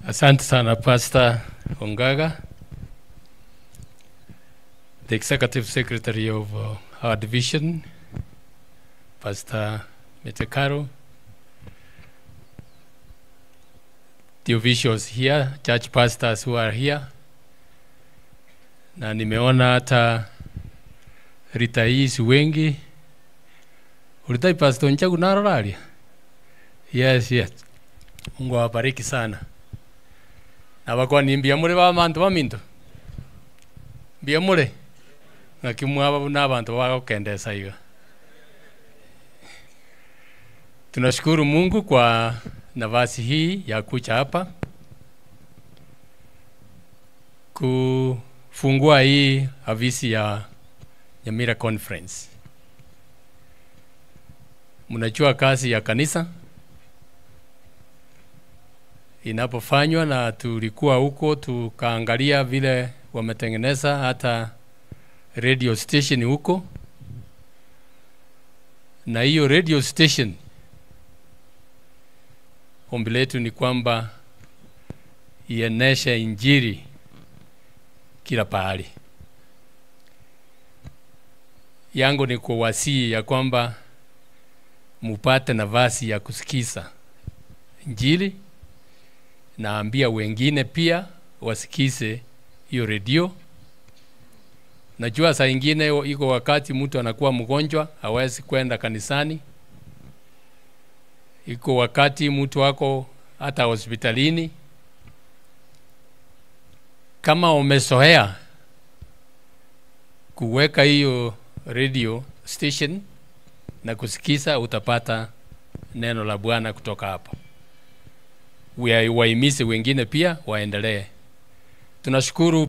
Asante sana Pastor Ongaga, the Executive Secretary of our division, Pastor Metekaro, the officials here, church pastors who are here, na nimeona hata retirees wengi. Ulitai Pastor Nchagu narorali? Yes. Mungu awabariki sana. Na bakwa ni mbiyamure ba mantu baminto. Mbiyamure. Ngakimwaba n'abantu bakokendesa iga. Tunashukuru Mungu kwa nafasi hii ya kuja hapa kufungua hii afisi ya Nyamira Conference. Mnajua kazi ya kanisa inapofanywa, na tulikuwa huko tukaangalia vile wametengeneza hata radio station huko, na hiyo radio station ombi letu ni kwamba ieneshe injili kila pahali. Yangu ni kuwasihi ya kwamba mupate nafasi ya kusikiza injili, naambia wengine pia wasikize hiyo radio. Najua saa ingine iko wakati mtu anakuwa mgonjwa hawezi kwenda kanisani. Iko wakati mtu wako hata hospitalini. Kama umezoea kuweka hiyo radio station na kusikiza, utapata neno la Bwana kutoka hapa. Wahimize wengine pia waendelee. Tunashukuru